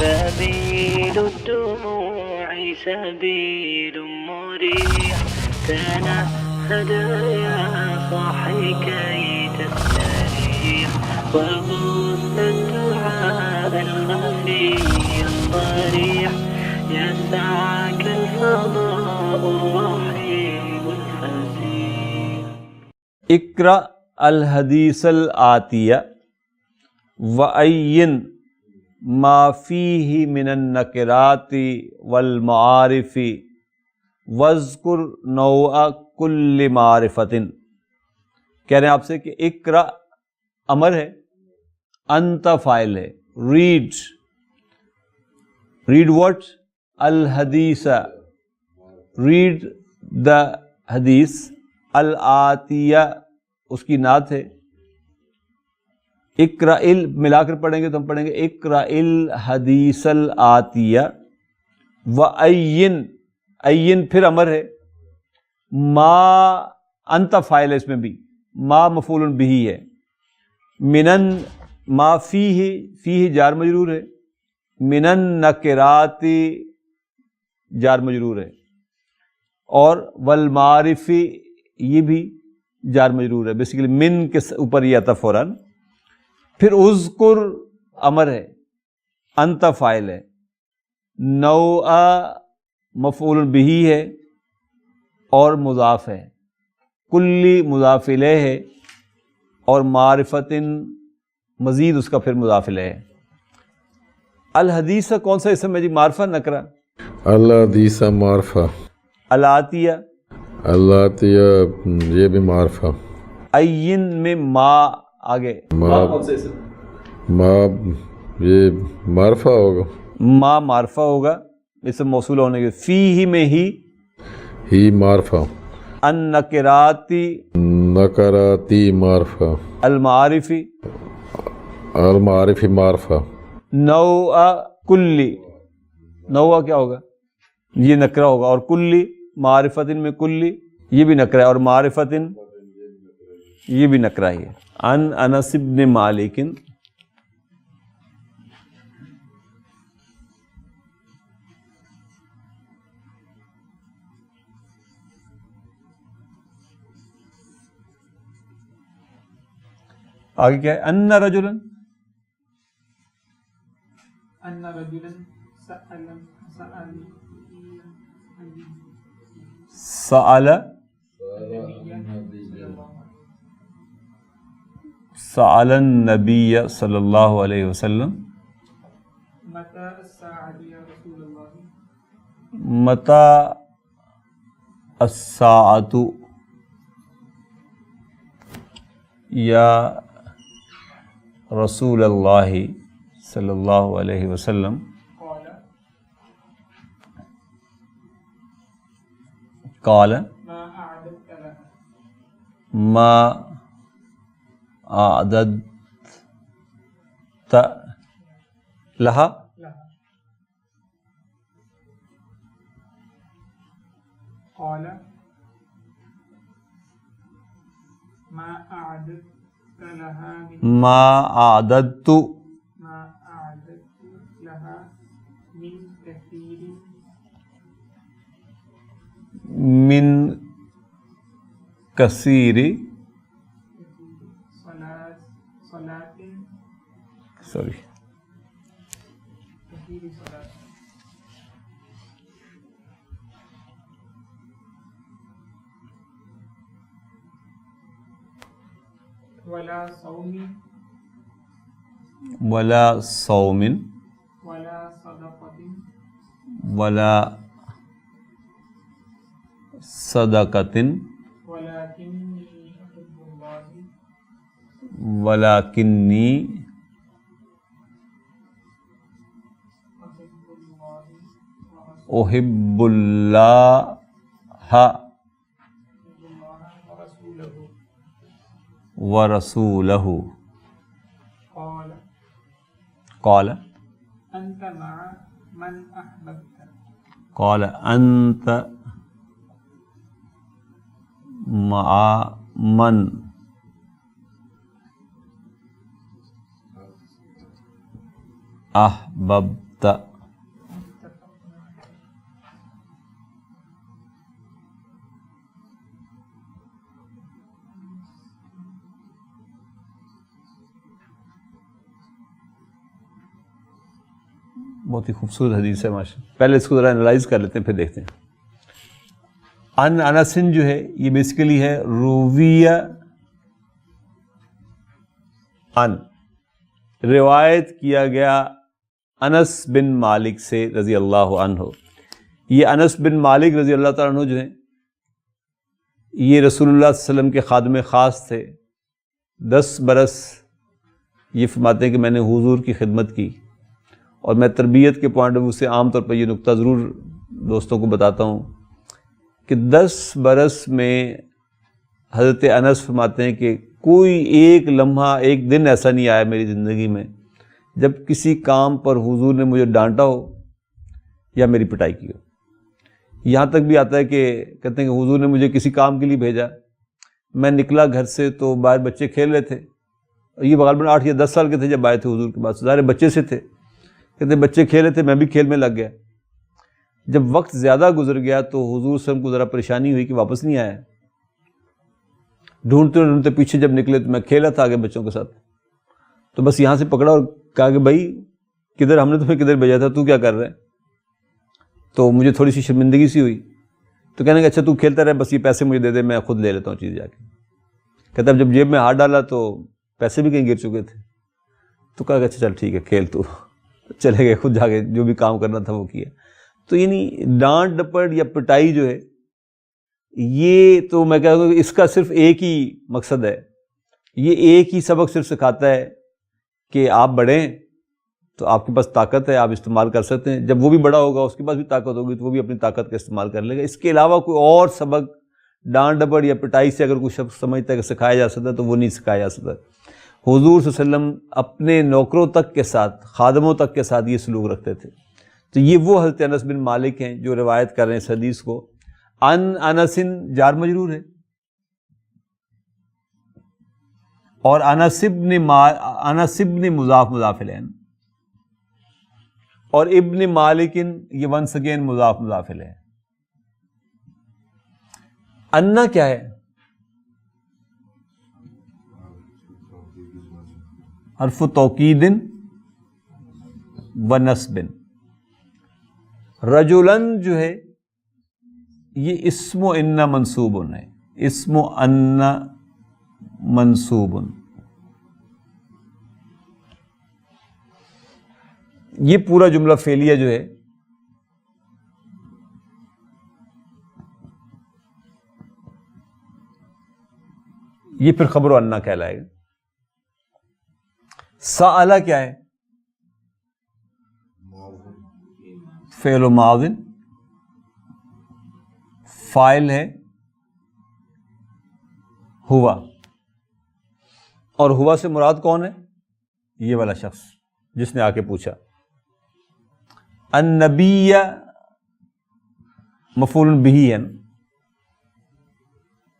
سبيل الدموع سبيل مريح تنهد يا صاحي كي تستريح وغص الدعاء الخفي الصريح يسعك الفضاء الرحيم الفسيح. اقرأ الحدیث الآتیہ وعین ما فیہ من النکرات والمعارف واذکر نوع کل معرفت. کہہ رہے ہیں آپ سے کہ اقرأ امر ہے، انت فاعل ہے. Read what؟ الحدیث، ریڈ دا حدیث. الآتیہ اس کی نعت ہے. اقرأ ملا کر پڑھیں گے تو ہم پڑھیں گے اقرأ الحدیث الآتیہ وعین، عین پھر امر ہے. ما انت فاعل ہے، اس میں بھی ما مفعول بہ ہے. منن ما فیہ جار مجرور ہے. من النکرات جار مجرور ہے. اور والمعارف یہ بھی جار مجرور ہے. بیسیکلی من کے اوپر یہ آتا فوراً. پھر اذکر امر ہے، انت فاعل ہے. نوع مفعول بہ ہے اور مضاف ہے. کلی مضاف الیہ ہے اور معرفت مزید اس کا پھر مضاف الیہ ہے. الحدیث کون سا اسم ہے جی؟ معرفہ نکرہ؟ الحدیث معرفہ. الآتیہ یہ بھی معرفہ. عین میں ما آگے ما یہ معرفہ ہوگا. ما معرفہ ہوگا اسم موصول ہونے کے. فیہ میں ہی معرفہ. النکراتی نکراتی معرفہ. المعارفی معرفہ. نوع کلی، نوع کیا ہوگا؟ یہ نکرہ ہوگا. اور کلی معرفت میں کلی یہ بھی نکرہ ہے. اور معرفت یہ بھی نکرہ ہی ہے. عن انس بن مالک آگے کیا ہے؟ ان رجلا سأل النبی صلی اللہ علیہ وسلم متى الساعۃ یا رسول اللہ صلی اللہ علیہ وسلم. قال ما اعددت لها. قال ما أعددت لها ما اعددت لها من كثير من کثیر صلاة سوری كثير صلاة ولا صوم ولا صوم ولا صدقة ولا صدقۃ ولکنی احب اللہ ورسولہ. قال أنت مع من أحببت. قال انت مع من احببت. تا. بہت ہی خوبصورت حدیث ہے ماشاء اللہ. پہلے اس کو ذرا انالائز کر لیتے ہیں پھر دیکھتے ہیں. ان انسن جو ہے یہ بیسیکلی ہے رویہ ان، روایت کیا گیا انس بن مالک سے رضی اللہ عنہ. یہ انس بن مالک رضی اللہ تعالیٰ عنہ جو ہیں یہ رسول اللہ صلی اللہ علیہ وسلم کے خادم خاص تھے. 10 برس یہ فرماتے ہیں کہ میں نے حضور کی خدمت کی. اور میں تربیت کے پوائنٹ آف ویو سے عام طور پر یہ نقطہ ضرور دوستوں کو بتاتا ہوں کہ 10 برس میں حضرت انس فرماتے ہیں کہ کوئی ایک لمحہ ایک دن ایسا نہیں آیا میری زندگی میں جب کسی کام پر حضور نے مجھے ڈانٹا ہو یا میری پٹائی کی ہو. یہاں تک بھی آتا ہے کہ کہتے ہیں کہ حضور نے مجھے کسی کام کے لیے بھیجا، میں نکلا گھر سے تو باہر بچے کھیل رہے تھے. یہ غالباً 8 یا 10 سال کے تھے جب آئے تھے حضور کے پاس. ظاہر بچے سے تھے، کہتے ہیں بچے کھیل رہے تھے، میں بھی کھیل میں لگ گیا. جب وقت زیادہ گزر گیا تو حضور صلی اللہ علیہ وسلم کو ذرا پریشانی ہوئی کہ واپس نہیں آیا. ڈھونڈتے ڈھونڈتے پیچھے جب نکلے تو میں کھیلا تھا آگے بچوں کے ساتھ، تو بس یہاں سے پکڑا اور کہا کہ بھائی کدھر، ہم نے تمہیں کدھر بھیجا تھا، تو کیا کر رہے ہیں؟ تو مجھے تھوڑی سی شرمندگی سی ہوئی. تو کہنے کہ اچھا تو کھیلتا رہے، بس یہ پیسے مجھے دے دے، میں خود لے لیتا ہوں چیز جا کے. کہتا اب جب جیب میں ہاتھ ڈالا تو پیسے بھی کہیں گر چکے تھے. تو کہا کہ اچھا چل ٹھیک ہے کھیل. تو چلے گئے، خود جا کے جو بھی کام کرنا تھا وہ کیا. تو یعنی ڈانٹ ڈپٹ یا پٹائی جو ہے یہ تو میں کہتا ہوں کہ اس کا صرف ایک ہی مقصد ہے، یہ ایک ہی سبق صرف سکھاتا ہے کہ آپ بڑے ہیں تو آپ کے پاس طاقت ہے، آپ استعمال کر سکتے ہیں. جب وہ بھی بڑا ہوگا اس کے پاس بھی طاقت ہوگی تو وہ بھی اپنی طاقت کا استعمال کر لے گا. اس کے علاوہ کوئی اور سبق ڈانٹ ڈپٹ یا پٹائی سے اگر کوئی شخص سمجھتا ہے کہ سکھایا جا سکتا ہے تو وہ نہیں سکھایا جا سکتا. حضور صلی اللہ علیہ وسلم اپنے نوکروں تک کے ساتھ، خادموں تک کے ساتھ یہ سلوک رکھتے تھے. تو یہ وہ حضرت انس بن مالک ہیں جو روایت کر رہے ہیں اس حدیث کو. ان انسن جار مجرور ہے، اور انس ابن مضاف مضاف الیہ، اور ابن مالک یہ ونس اگین مضاف مضاف الیہ. انا کیا ہے؟ حرف توکید و نصب. رجلن جو ہے یہ اسم و ان منصوب ہے، اسم و ان منصوب. یہ پورا جملہ فعلیہ جو ہے یہ پھر خبر و انا کہلائے گا. سألہ کیا ہے؟ فعل و ماضٍ، فاعل ہے ہوا، اور ہوا سے مراد کون ہے؟ یہ والا شخص جس نے آ کے پوچھا. النبی مفعول بہ ہے،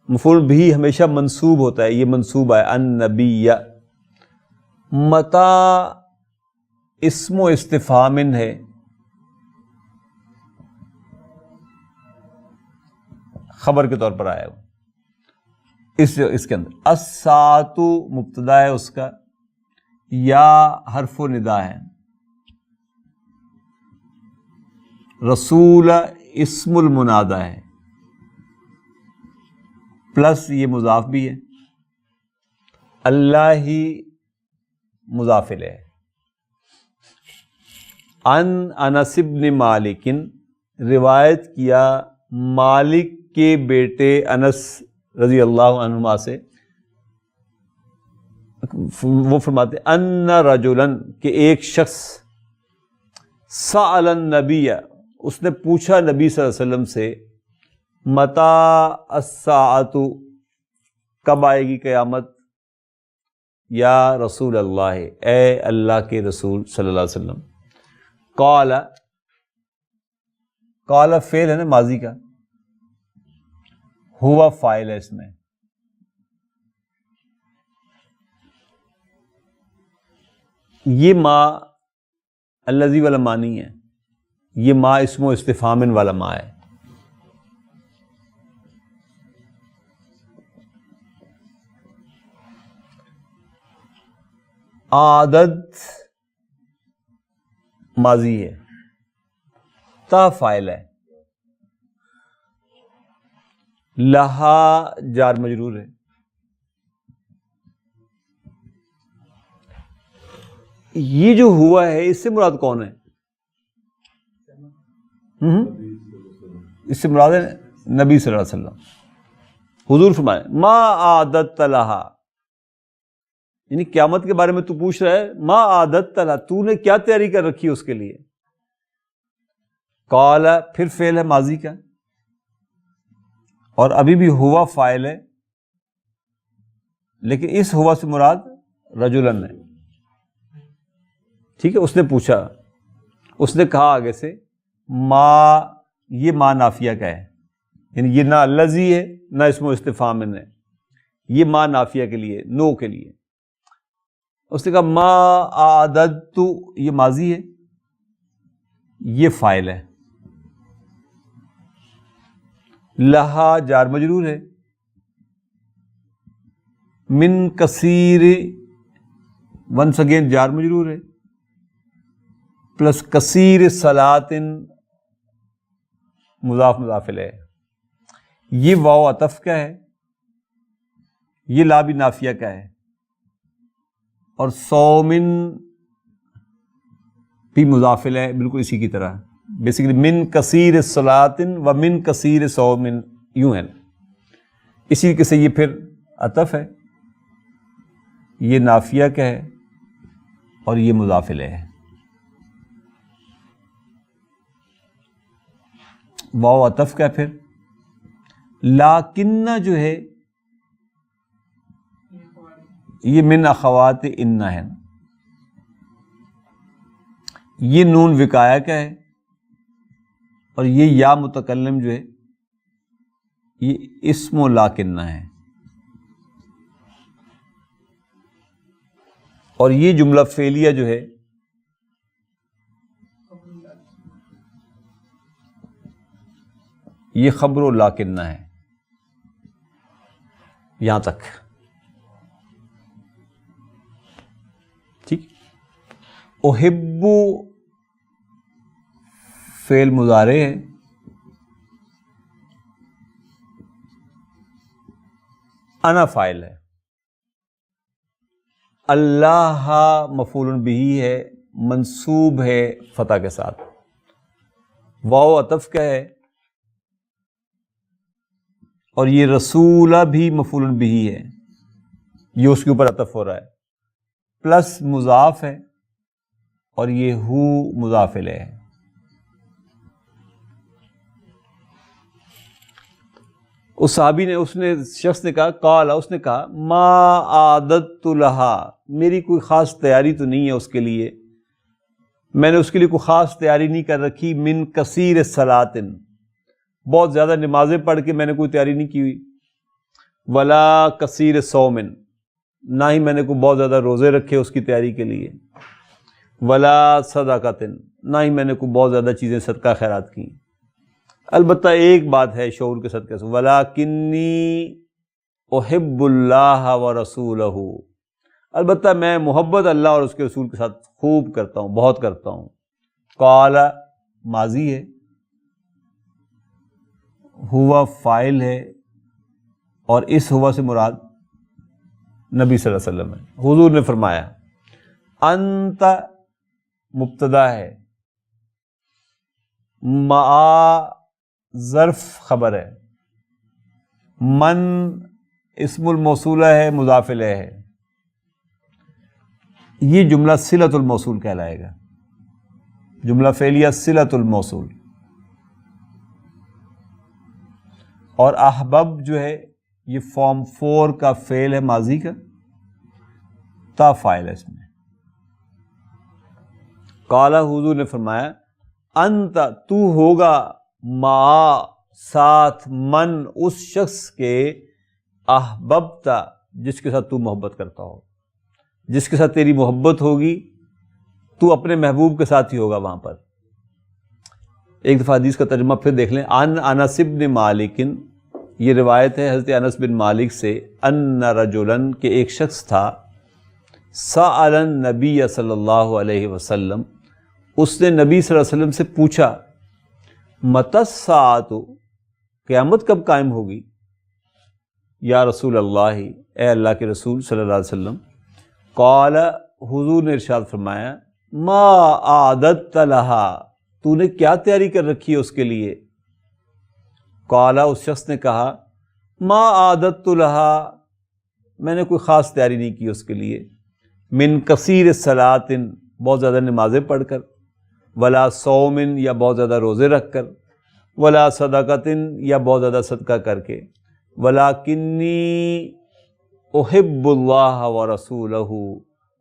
مفعول بہ ہمیشہ منصوب ہوتا ہے، یہ منصوب ہے النبی. متا اسم و استفہام ہے، خبر کے طور پر آیا ہوا اس کے اندر. الساعۃ مبتدا ہے اس کا، یا حرف و ندا ہے. رسول اسم المنادہ ہے، پلس یہ مضاف بھی ہے. اللہ ہی مضاف الیہ ہے. ان انس بن مالک، روایت کیا مالک کے بیٹے انس رضی اللہ عنہما سے. وہ فرماتے ان رجلن کہ ایک شخص سأل النبی اس نے پوچھا نبی صلی اللہ علیہ وسلم سے متا الساعۃ کب آئے گی قیامت، یا رسول اللہ اے اللہ کے رسول صلی اللہ علیہ وسلم. قال فعل ہے نا ماضی کا، ہوا فاعل ہے اس میں. یہ ما الذی والا ما نہیں ہے، یہ ما اسم و استفہام والا ما ہے. عادت ماضی ہے، تا فاعل ہے، لہا جار مجرور ہے. یہ جو ہوا ہے اس سے مراد کون ہے؟ اس سے مراد ہے نبی صلی اللہ علیہ وسلم. حضور فرمائے ما عادت لہا، یعنی قیامت کے بارے میں تو پوچھ رہا ہے، ما عادت لہا، تو نے کیا تیاری کر رکھی ہے اس کے لیے. قال پھر فعل ہے ماضی کا، اور ابھی بھی ہوا فاعل ہے، لیکن اس ہوا سے مراد رجلن ہے. ٹھیک ہے، اس نے پوچھا، اس نے کہا آگے سے ما، یہ ما نافیہ کا ہے، یعنی یہ نہ الذی ہے نہ اسم و استفہام ہے، یہ ما نافیہ کے لیے، نو کے لیے. اس نے کہا ما اعددت، یہ ماضی ہے، یہ فاعل ہے، لہا جار مجرور ہے، من کثیر ونس اگین جار مجرور ہے، پلس کثیر صلاۃ مضاف مضاف الیہ. یہ واو عطف کا ہے، یہ لا بھی نافیہ کا ہے، اور صومن بھی مضاف الیہ بالکل اسی کی طرح. بیسیکلی من کثیر صلاۃ و من کثیر صومن یوں ہے، اسی کے سے یہ پھر عطف ہے، یہ نافیہ کا ہے اور یہ مضاف الیہ ہے. واو عطف کا پھر لاکن جو ہے یہ من اخوات ان ہے، یہ نون وقایا کا ہے، اور یہ یا متکلم جو ہے یہ اسم و لاکن ہے. اور یہ جملہ فعلیہ جو ہے یہ خبر و لاکن ہے. یہاں تک ٹھیک. احب فعل مضارع ہے، انا فاعل ہے، اللہ مفعول بہ ہے، منصوب ہے فتح کے ساتھ، واو عطف کا ہے، اور یہ رسول بھی مفعول بہ ہے، یہ اس کے اوپر عطف ہو رہا ہے، پلس مضاف ہے، اور یہ ہو مضاف الیہ ہے. اس صحابی نے، شخص نے کہا، قال، اس نے کہا ما عادت لہا، میری کوئی خاص تیاری تو نہیں ہے اس کے لیے، میں نے اس کے لیے کوئی خاص تیاری نہیں کر رکھی. من کثیر صلاۃ، بہت زیادہ نمازیں پڑھ کے میں نے کوئی تیاری نہیں کی ہوئی. ولا کثیر صوم، نہ ہی میں نے کوئی بہت زیادہ روزے رکھے اس کی تیاری کے لیے. ولا صدقۃ، نہ ہی میں نے کوئی بہت زیادہ چیزیں صدقہ خیرات کی. البتہ ایک بات ہے شعور کے صدقے سے، ولاکنی احب اللہ ورسولہ، البتہ میں محبت اللہ اور اس کے رسول کے ساتھ خوب کرتا ہوں، بہت کرتا ہوں. قال ماضی ہے، ہوا فاعل ہے، اور اس ہوا سے مراد نبی صلی اللہ علیہ وسلم ہے. حضور نے فرمایا انت مبتدا ہے، ما ظرف خبر ہے، من اسم الموصولہ ہے، مضاف الیہ ہے. یہ جملہ صلۃ الموصول کہلائے گا، جملہ فعلیہ صلۃ الموصول. اور احبب جو ہے یہ فارم 4 کا فعل ہے ماضی کا، تا فاعل ہے اس میں. قال، حضور نے فرمایا انت، تو ہوگا، ما ساتھ، من اس شخص کے، احببتا جس کے ساتھ تو محبت کرتا ہو، جس کے ساتھ تیری محبت ہوگی تو اپنے محبوب کے ساتھ ہی ہوگا وہاں پر۔ ایک دفعہ حدیث کا ترجمہ پھر دیکھ لیں۔ عن انس بن مالک، یہ روایت ہے حضرت انس بن مالک سے، ان رجلا، کہ ایک شخص تھا، سأل النبی صلی اللہ علیہ وسلم، اس نے نبی صلی اللہ علیہ وسلم سے پوچھا، متی الساعۃ، قیامت کب قائم ہوگی؟ یا رسول اللہ، اے اللہ کے رسول صلی اللہ علیہ وسلم۔ قال، حضور نے ارشاد فرمایا، ما اعددت لہا، تو نے کیا تیاری کر رکھی ہے اس کے لیے؟ قال، اس شخص نے کہا، ما اعددت لہا، میں نے کوئی خاص تیاری نہیں کی اس کے لیے، من کثیر صلاۃ، بہت زیادہ نمازیں پڑھ کر، ولا صوم، یا بہت زیادہ روزے رکھ کر، ولا صدقۃ، یا بہت زیادہ صدقہ کر کے، ولکنی احب اللہ ورسولہ،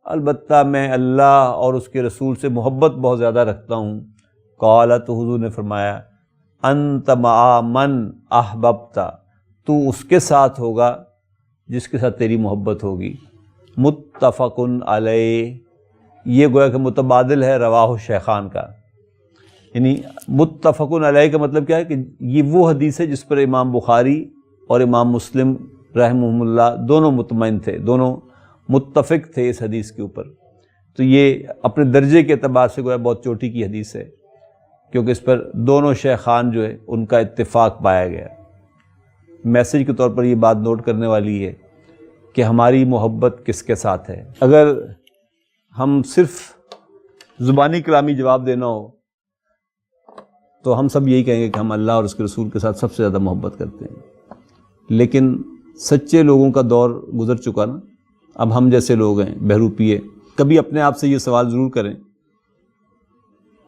البتہ میں اللہ اور اس کے رسول سے محبت بہت زیادہ رکھتا ہوں۔ قال، تو حضور نے فرمایا، انت مع من احببت، تو اس کے ساتھ ہوگا جس کے ساتھ تیری محبت ہوگی۔ متفق علیہ، یہ گویا کہ متبادل ہے رواہ الشیخان کا، یعنی متفق علیہ کا مطلب کیا ہے کہ یہ وہ حدیث ہے جس پر امام بخاری اور امام مسلم رحمہم اللہ دونوں مطمئن تھے، دونوں متفق تھے اس حدیث کے اوپر۔ تو یہ اپنے درجے کے اعتبار سے گویا بہت چوٹی کی حدیث ہے، کیونکہ اس پر دونوں شیخان جو ہے ان کا اتفاق پایا گیا۔ میسج کے طور پر یہ بات نوٹ کرنے والی ہے کہ ہماری محبت کس کے ساتھ ہے۔ اگر ہم صرف زبانی کلامی جواب دینا ہو تو ہم سب یہی کہیں گے کہ ہم اللہ اور اس کے رسول کے ساتھ سب سے زیادہ محبت کرتے ہیں، لیکن سچے لوگوں کا دور گزر چکا نا، اب ہم جیسے لوگ ہیں بہروپیے، کبھی اپنے آپ سے یہ سوال ضرور کریں۔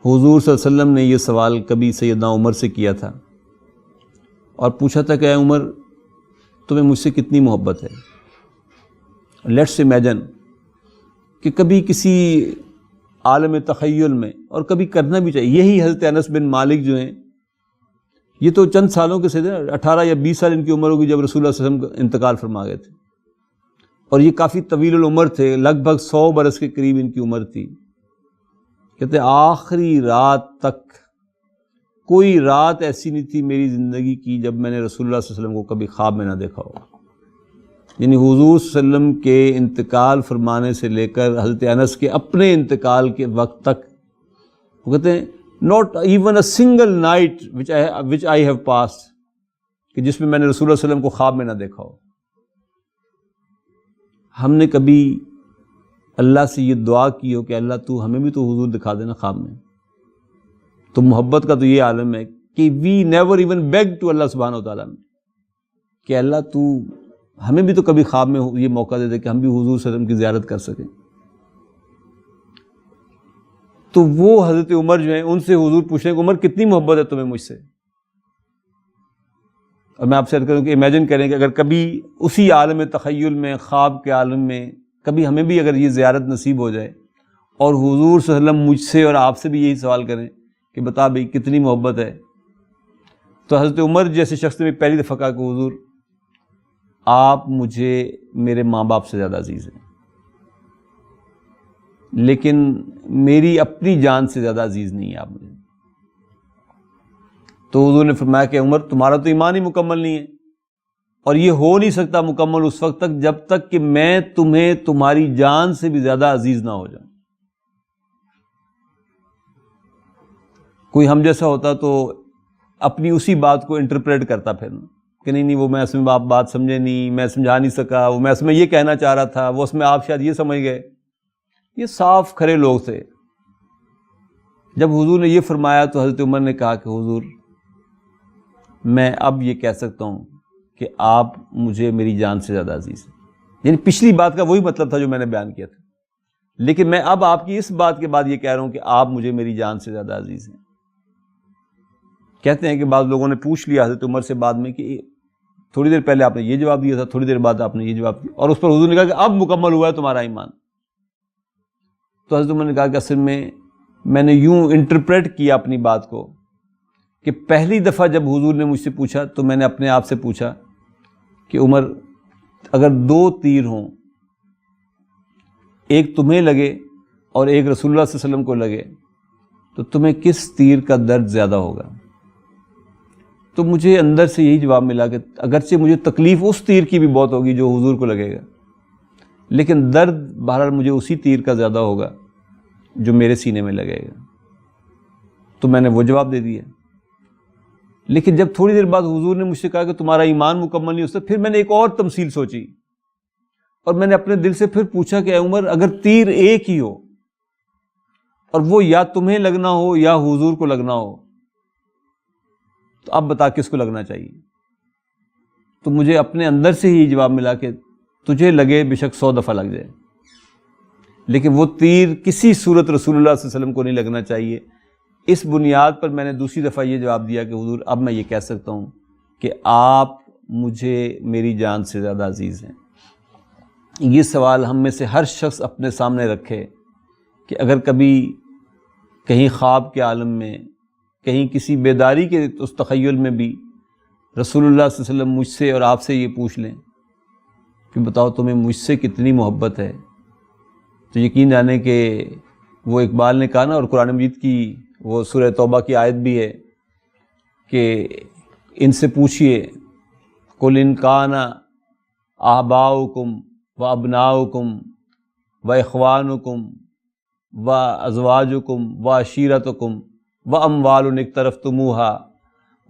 حضور صلی اللہ علیہ وسلم نے یہ سوال کبھی سیدنا عمر سے کیا تھا اور پوچھا تھا کہ اے عمر، تمہیں مجھ سے کتنی محبت ہے؟ لیٹس امیجن کہ کبھی کسی عالم تخیل میں، اور کبھی کرنا بھی چاہیے، یہی حضرت انس بن مالک جو ہیں، یہ تو چند سالوں کے سے 18 یا 20 سال ان کی عمر ہوگی جب رسول اللہ صلی اللہ علیہ وسلم کا انتقال فرما گئے تھے، اور یہ کافی طویل العمر تھے، لگ بھگ 100 برس کے قریب ان کی عمر تھی۔ کہتے ہیں آخری رات تک کوئی رات ایسی نہیں تھی میری زندگی کی جب میں نے رسول اللہ صلی اللہ علیہ وسلم کو کبھی خواب میں نہ دیکھا ہو۔ یعنی حضور صلی اللہ علیہ وسلم کے انتقال فرمانے سے لے کر حضرت انس کے اپنے انتقال کے وقت تک، وہ کہتے ہیں not even a single night which I have passed، کہ جس میں نے رسول اللہ صلی اللہ علیہ وسلم کو خواب میں نہ دیکھا ہو۔ ہم نے کبھی اللہ سے یہ دعا کی ہو کہ اللہ تو ہمیں بھی تو حضور دکھا دینا خواب میں؟ تو محبت کا تو یہ عالم ہے کہ we never even beg to اللہ سبحانہ و تعالیٰ کہ اللہ تو ہمیں بھی تو کبھی خواب میں یہ موقع دے دے کہ ہم بھی حضور صلی اللہ علیہ وسلم کی زیارت کر سکیں۔ تو وہ حضرت عمر جو ہیں، ان سے حضور پوچھیں کہ عمر کتنی محبت ہے تمہیں مجھ سے؟ اور میں آپ سے عرض کروں کہ امیجن کریں کہ اگر کبھی اسی عالم تخیل میں، خواب کے عالم میں، کبھی ہمیں بھی اگر یہ زیارت نصیب ہو جائے اور حضور صلی اللہ علیہ وسلم مجھ سے اور آپ سے بھی یہی سوال کریں کہ بتا بھئی کتنی محبت ہے، تو حضرت عمر جیسے شخص نے بھی پہلی دفعہ کہا کہ حضور آپ مجھے میرے ماں باپ سے زیادہ عزیز ہیں، لیکن میری اپنی جان سے زیادہ عزیز نہیں ہے آپ مجھے۔ تو حضور نے فرمایا کہ عمر تمہارا تو ایمان ہی مکمل نہیں ہے، اور یہ ہو نہیں سکتا مکمل اس وقت تک جب تک کہ میں تمہیں تمہاری جان سے بھی زیادہ عزیز نہ ہو جاؤں۔ کوئی ہم جیسا ہوتا تو اپنی اسی بات کو انٹرپریٹ کرتا پھر کہ نہیں وہ میں اس میں آپ بات سمجھے نہیں، میں سمجھا نہیں سکا، وہ میں اس میں یہ کہنا چاہ رہا تھا، وہ اس میں آپ شاید یہ سمجھ گئے۔ یہ صاف کھرے لوگ تھے۔ جب حضور نے یہ فرمایا تو حضرت عمر نے کہا کہ حضور میں اب یہ کہہ سکتا ہوں کہ آپ مجھے میری جان سے زیادہ عزیز ہیں، یعنی پچھلی بات کا وہی مطلب تھا جو میں نے بیان کیا تھا، لیکن میں اب آپ کی اس بات کے بعد یہ کہہ رہا ہوں کہ آپ مجھے میری جان سے زیادہ عزیز ہیں۔ کہتے ہیں کہ بعض لوگوں نے پوچھ لیا حضرت عمر سے بعد میں کہ تھوڑی دیر پہلے آپ نے یہ جواب دیا تھا، تھوڑی دیر بعد آپ نے یہ جواب دیا، اور اس پر حضور نے کہا کہ اب مکمل ہوا ہے تمہارا ایمان۔ تو حضرت عمر نے کہا کہ اصل میں نے یوں انٹرپریٹ کیا اپنی بات کو کہ پہلی دفعہ جب حضور نے مجھ سے پوچھا تو میں نے اپنے آپ سے پوچھا کہ عمر اگر 2 تیر ہوں، ایک تمہیں لگے اور ایک رسول اللہ صلی اللہ علیہ وسلم کو لگے تو تمہیں کس تیر کا درد زیادہ ہوگا؟ تو مجھے اندر سے یہی جواب ملا کہ اگرچہ مجھے تکلیف اس تیر کی بھی بہت ہوگی جو حضور کو لگے گا، لیکن درد بہرحال مجھے اسی تیر کا زیادہ ہوگا جو میرے سینے میں لگے گا۔ تو میں نے وہ جواب دے دیا۔ لیکن جب تھوڑی دیر بعد حضور نے مجھ سے کہا کہ تمہارا ایمان مکمل نہیں ہو سکتا، پھر میں نے ایک اور تمثیل سوچی اور میں نے اپنے دل سے پھر پوچھا کہ اے عمر، اگر تیر ایک ہی ہو اور وہ یا تمہیں لگنا ہو یا حضور کو لگنا ہو، تو اب بتا کس کو لگنا چاہیے؟ تو مجھے اپنے اندر سے ہی جواب ملا کہ تجھے لگے بے شک 100 دفعہ لگ جائے، لیکن وہ تیر کسی صورت رسول اللہ صلی اللہ علیہ وسلم کو نہیں لگنا چاہیے۔ اس بنیاد پر میں نے دوسری دفعہ یہ جواب دیا کہ حضور اب میں یہ کہہ سکتا ہوں کہ آپ مجھے میری جان سے زیادہ عزیز ہیں۔ یہ سوال ہم میں سے ہر شخص اپنے سامنے رکھے کہ اگر کبھی کہیں خواب کے عالم میں، کہیں کسی بیداری کے اس تخیل میں بھی رسول اللہ صلی اللہ علیہ وسلم مجھ سے اور آپ سے یہ پوچھ لیں کہ بتاؤ تمہیں مجھ سے کتنی محبت ہے، تو یقین جانے کہ وہ اقبال نے کہا نا، اور قرآن مجید کی وہ سورہ توبہ کی آیت بھی ہے کہ ان سے پوچھئے قُلْ إِنْ كَانَ آباؤکم و ابناؤکم و اخوانکم و ازواجکم و عشیرتکم و اموال اقترفتموها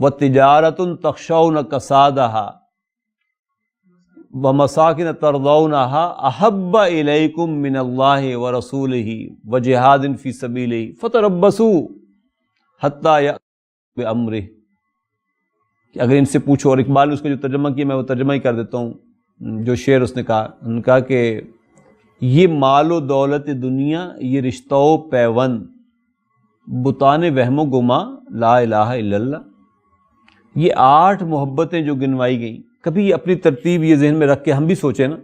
و تجارت تخشون کسادها و مساکن ترضونها احب الیکم من اللہ و رسولہ و جہاد فی سبیلہ فتربصوا حتی یأتی بامرہ۔ کہ اگر ان سے پوچھو، اور اقبال نے اس کا جو ترجمہ کیا میں وہ ترجمہ ہی کر دیتا ہوں، جو شعر اس نے کہا، انہوں نے کہا کہ یہ مال و دولت دنیا، یہ رشتہ و پیوند، بتان وہم و گما لا الہ الا اللہ، یہ 8 محبتیں جو گنوائی گئیں، کبھی اپنی ترتیب یہ ذہن میں رکھ کے ہم بھی سوچیں نا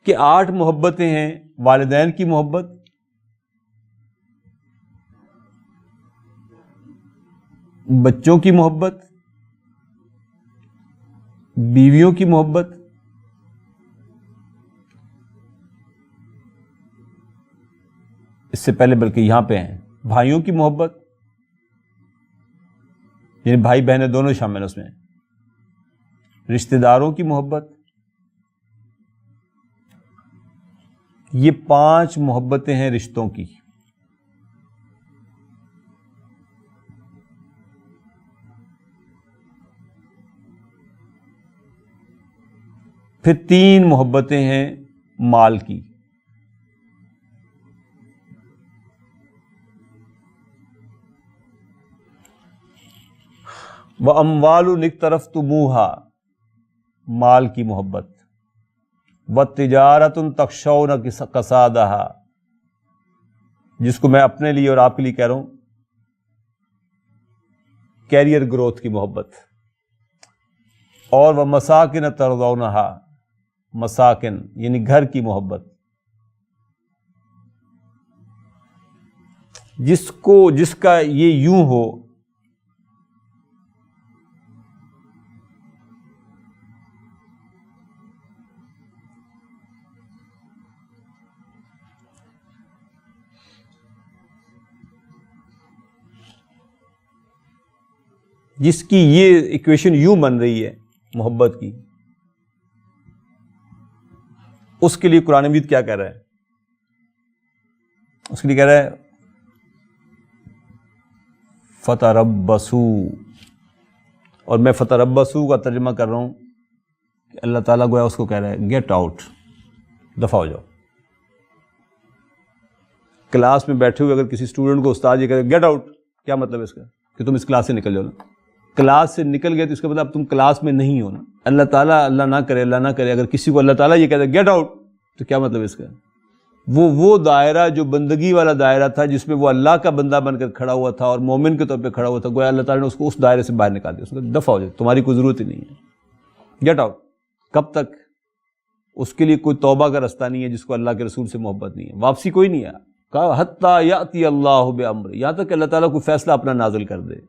کہ 8 محبتیں ہیں: والدین کی محبت، بچوں کی محبت، بیویوں کی محبت، اس سے پہلے بلکہ یہاں پہ ہیں بھائیوں کی محبت، یعنی بھائی بہنیں دونوں شامل اس میں، رشتہ داروں کی محبت۔ یہ 5 محبتیں ہیں رشتوں کی۔ پھر 3 محبتیں ہیں مال کی۔ وَأَمْوَالٌ اقْتَرَفْتُمُوهَا، مال کی محبت، وَتِجَارَةٌ تَخْشَوْنَ کَسَادَهَا، جس کو میں اپنے لیے اور آپ کے لیے کہہ رہا ہوں، کیریئر گروتھ کی محبت، اور وَمَسَاكِنَ تَرْضَوْنَهَا، مساکن یعنی گھر کی محبت، جس کا یہ یوں ہو جس کی یہ ایکویشن یوں بن رہی ہے محبت کی، اس کے لیے قرآن مجید کیا کہہ رہا ہے؟ اس کے لیے کہہ رہا ہے فتربصوا، اور میں فتربصوا کا ترجمہ کر رہا ہوں کہ اللہ تعالیٰ گویا اس کو کہہ رہا ہے گیٹ آؤٹ، دفع ہو جاؤ۔ کلاس میں بیٹھے ہوئے اگر کسی اسٹوڈنٹ کو استاد یہ کہے گیٹ آؤٹ، کیا مطلب ہے اس کا؟ کہ تم اس کلاس سے نکل جاؤ نا۔ کلاس سے نکل گئے تو اس کا مطلب تم کلاس میں نہیں ہو نا۔ اللہ تعالیٰ، اللہ نہ کرے اگر کسی کو اللہ تعالیٰ یہ کہتا ہے گیٹ آؤٹ، تو کیا مطلب اس کا؟ وہ دائرہ جو بندگی والا دائرہ تھا جس میں وہ اللہ کا بندہ بن کر کھڑا ہوا تھا اور مومن کے طور پہ کھڑا ہوا تھا، گویا اللہ تعالیٰ نے اس کو اس دائرے سے باہر نکال دیا، اس کو دفع ہو جائے، تمہاری کوئی ضرورت ہی نہیں ہے، گیٹ آؤٹ۔ کب تک؟ اس کے لیے کوئی توبہ کا رستہ نہیں ہے جس کو اللہ کے رسول سے محبت نہیں ہے، واپسی کوئی نہیں ہے۔ کہا حتیٰ یأتی اللہ بامرہ، یہاں تک کہ اللہ تعالیٰ کوئی فیصلہ اپنا نازل کر دے۔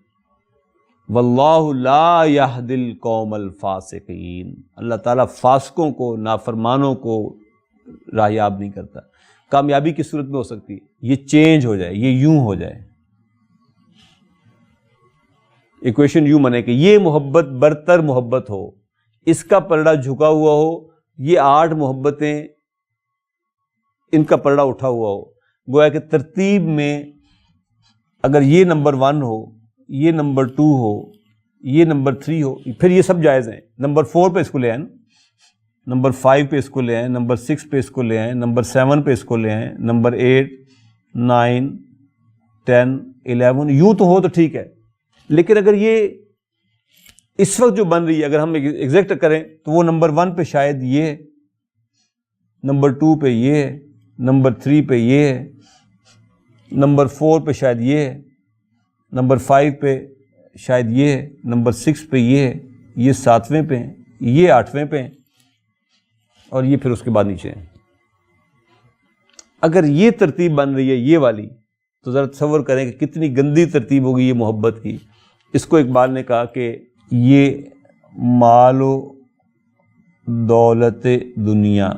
واللہ لا یہدی القوم الفاسقین، اللہ تعالیٰ فاسقوں کو، نافرمانوں کو راہیاب نہیں کرتا۔ کامیابی کی صورت میں ہو سکتی ہے، یہ چینج ہو جائے، یہ یوں ہو جائے. ایکویشن یوں بنے کہ یہ محبت برتر محبت ہو، اس کا پلڑا جھکا ہوا ہو، یہ 8 محبتیں ان کا پلڑا اٹھا ہوا ہو. گویا کہ ترتیب میں اگر یہ نمبر 1 ہو، یہ نمبر 2 ہو، یہ نمبر 3 ہو، پھر یہ سب جائز ہیں. نمبر 4 پہ اس کو لے آئیں، نمبر 5 پہ اس کو لے آئیں، نمبر 6 پہ اس کو لے آئیں، نمبر 7 پہ اس کو لے آئیں، نمبر 8 9 10 11. یوں تو ہو تو ٹھیک ہے، لیکن اگر یہ اس وقت جو بن رہی ہے اگر ہم ایگزیکٹ کریں تو وہ نمبر 1 پہ شاید یہ ہے، نمبر 2 پہ یہ ہے، نمبر 3 پہ یہ ہے، نمبر 4 پہ شاید یہ ہے، نمبر 5 پہ شاید یہ ہے، نمبر 6 پہ یہ ہے، یہ 7ویں پہ ہیں، یہ 8ویں پہ ہیں، اور یہ پھر اس کے بعد نیچے ہیں. اگر یہ ترتیب بن رہی ہے یہ والی، تو ذرا تصور کریں کہ کتنی گندی ترتیب ہوگی یہ محبت کی. اس کو اقبال نے کہا کہ یہ مال و دولت دنیا،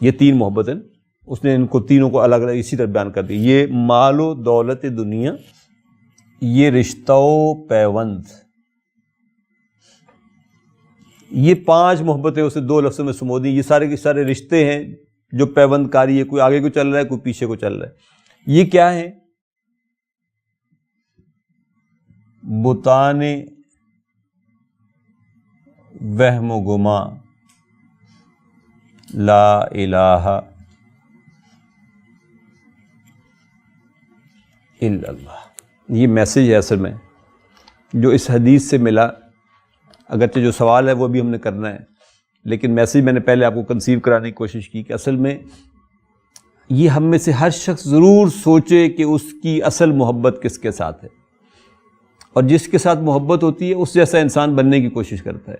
یہ 3 محبت ہیں. اس نے ان کو تینوں کو الگ الگ اسی طرح بیان کر دی. یہ مال و دولت دنیا، یہ رشتہ و پیوند، یہ 5 محبتیں اسے 2 لفظوں میں سمو دی. یہ سارے کے سارے رشتے ہیں جو پیوند کاری ہے، کوئی آگے کو چل رہا ہے، کوئی پیچھے کو چل رہا ہے. یہ کیا ہے؟ بتان وہم و گما لا الہ الا اللہ. یہ میسج ہے اصل میں جو اس حدیث سے ملا. اگرچہ جو سوال ہے وہ بھی ہم نے کرنا ہے، لیکن میسج میں نے پہلے آپ کو کنسیو کرانے کی کوشش کی کہ اصل میں یہ ہم میں سے ہر شخص ضرور سوچے کہ اس کی اصل محبت کس کے ساتھ ہے، اور جس کے ساتھ محبت ہوتی ہے اس جیسا انسان بننے کی کوشش کرتا ہے.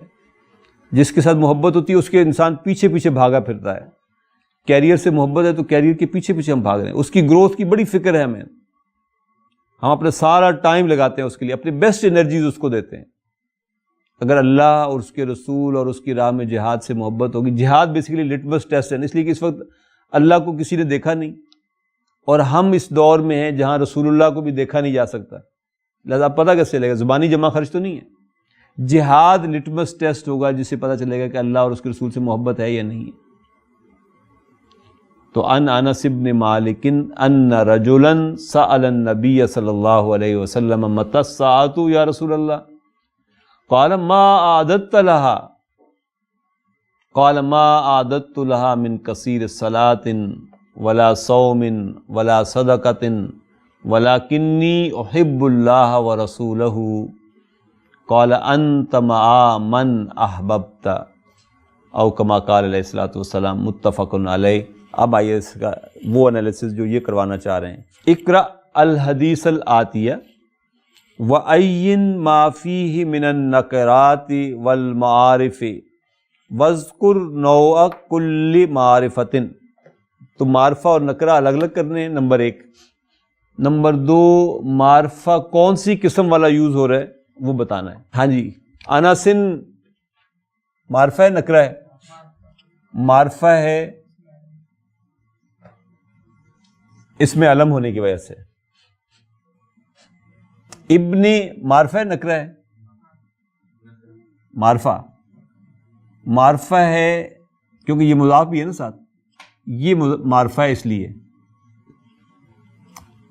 جس کے ساتھ محبت ہوتی ہے اس کے انسان پیچھے پیچھے بھاگا پھرتا ہے. کیریئر سے محبت ہے تو کیریئر کے پیچھے پیچھے ہم بھاگ رہے ہیں. اس کی گروتھ کی بڑی فکر ہے ہمیں، ہم اپنا سارا ٹائم لگاتے ہیں اس کے لیے، اپنی بیسٹ انرجیز اس کو دیتے ہیں. اگر اللہ اور اس کے رسول اور اس کی راہ میں جہاد سے محبت ہوگی، جہاد بیسیکلی لٹمس ٹیسٹ ہے، اس لیے کہ اس وقت اللہ کو کسی نے دیکھا نہیں، اور ہم اس دور میں ہیں جہاں رسول اللہ کو بھی دیکھا نہیں جا سکتا. لہذا پتہ کیسے چلے گا؟ زبانی جمع خرچ تو نہیں ہے. جہاد لٹمس ٹیسٹ ہوگا جس سے پتہ چلے گا کہ اللہ اور اس کے رسول سے محبت ہے یا نہیں ہے. تو ان انس بن مالک ان رجلا سأل النبی صلی اللہ علیہ وسلم متی الساعة یا رسول اللہ قال ما اعددت لها قال ما اعددت لها من كثير صلاة ولا صوم ولا صدقة ولكني احب الله ورسوله قال انت مع من احببت او كما قال علیہ الصلوۃ والسلام متفق علیہ. اب آئیے اس کا وہ انالیسس جو یہ کروانا چاہ رہے ہیں. اقرأ الحدیث الآتیہ وَأَيِّن مَا فِيهِ مِنَ النَّكِرَاتِ وَالْمَعَارِفِ وَاذْكُرْ نَوْعَ كُلِّ مَعْرِفَةٍ. تو معرفہ اور نکرہ الگ الگ کرنے ہیں، نمبر 1. نمبر 2 معرفہ کون سی قسم والا یوز ہو رہا ہے وہ بتانا ہے. ہاں جی، اناسن معرفہ ہے نکرہ ہے؟ معرفہ ہے اس میں علم ہونے کی وجہ سے. ابن معرفہ ہے نکرہ ہے؟ معرفہ ہے کیونکہ یہ مضاف بھی ہے نا ساتھ، یہ معرفہ ہے اس لیے.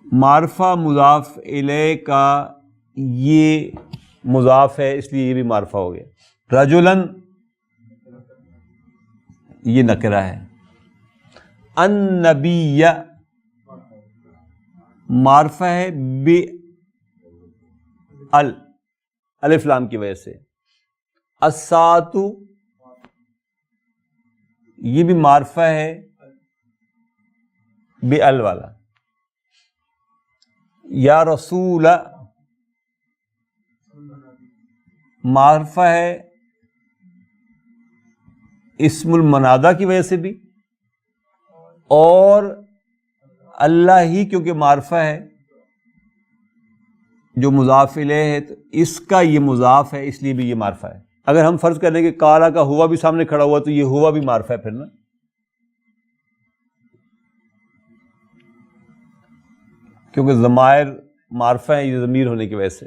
معرفہ مضاف الیہ کا یہ مضاف ہے اس لیے یہ بھی معرفہ ہو گیا. رجلن یہ نکرہ ہے. النبی معرفہ ہے بی الف لام کی وجہ سے. الساعۃ یہ بھی معرفہ ہے بی ال والا. یا رسول معرفہ ہے اسم المنادہ کی وجہ سے بھی، اور اللہ ہی کیونکہ معرفہ ہے جو مضاف الیہ ہے تو اس کا یہ مضاف ہے اس لیے بھی یہ معرفہ ہے. اگر ہم فرض کر لیں کہ کالا کا ہوا بھی سامنے کھڑا ہوا تو یہ ہوا بھی معرفہ ہے پھر نا. کیونکہ ضمائر معرفہ ہیں یہ ضمیر ہونے کی وجہ سے.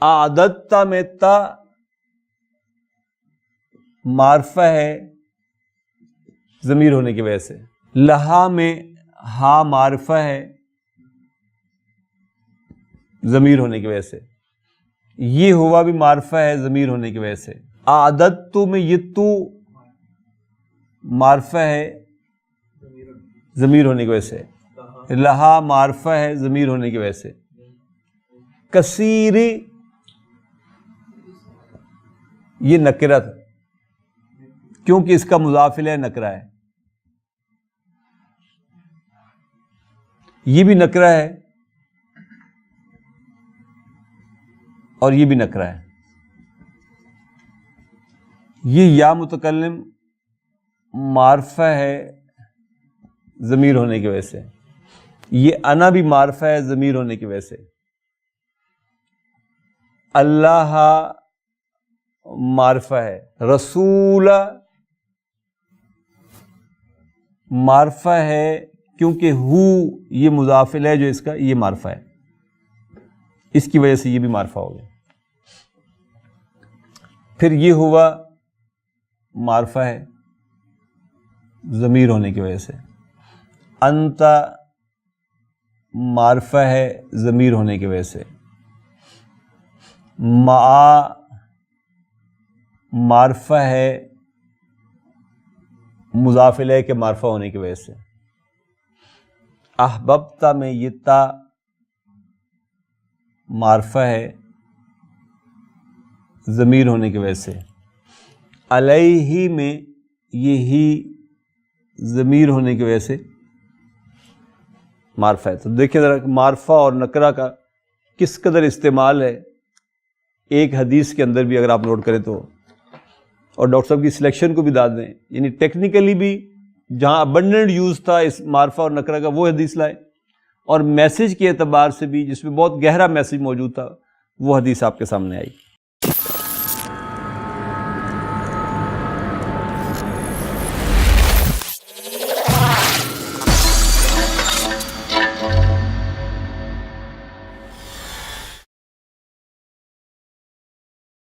اعددت میں تا معرفہ ہے ضمیر ہونے کی وجہ سے. لہا میں ہا معرفہ ہے ضمیر ہونے کی وجہ سے. یہ ہوا بھی معرفہ ہے ضمیر ہونے کی وجہ سے. اعددت میں یہ تو معرفہ ہے ضمیر ہونے کی وجہ سے. لہا معرفہ ہے ضمیر ہونے کی وجہ سے. کثیر یہ نکرہ تھا کیونکہ اس کا مضاف الیہ نکرہ ہے. یہ بھی نکرہ ہے اور یہ بھی نکرہ ہے. یہ یا متکلم معرفہ ہے ضمیر ہونے کی وجہ سے. یہ انا بھی معرفہ ہے ضمیر ہونے کی وجہ سے. اللہ معرفہ ہے. رسول معرفہ ہے کیونکہ ہو یہ مضاف الیہ جو اس کا یہ معرفہ ہے, اس کی وجہ سے یہ بھی معرفہ ہو گیا. پھر یہ ہوا معرفہ ہے ضمیر ہونے کی وجہ سے. انت معرفہ ہے ضمیر ہونے کی وجہ سے. مع معرفہ ہے مضاف الیہ کے معرفہ ہونے کی وجہ سے. احببت میں یہ تا معرفہ ہے ضمیر ہونے کی وجہ سے. علیہ میں یہی ضمیر ہونے کی وجہ سے معرفہ ہے. تو دیکھیں ذرا معرفہ اور نکرہ کا کس قدر استعمال ہے ایک حدیث کے اندر بھی, اگر آپ نوٹ کریں تو. اور ڈاکٹر صاحب کی سلیکشن کو بھی داد دیں, یعنی ٹیکنیکلی بھی جہاں ابنڈنٹ یوز تھا اس معرفہ اور نکرہ کا وہ حدیث لائے, اور میسج کے اعتبار سے بھی جس میں بہت گہرا میسج موجود تھا وہ حدیث آپ کے سامنے آئی.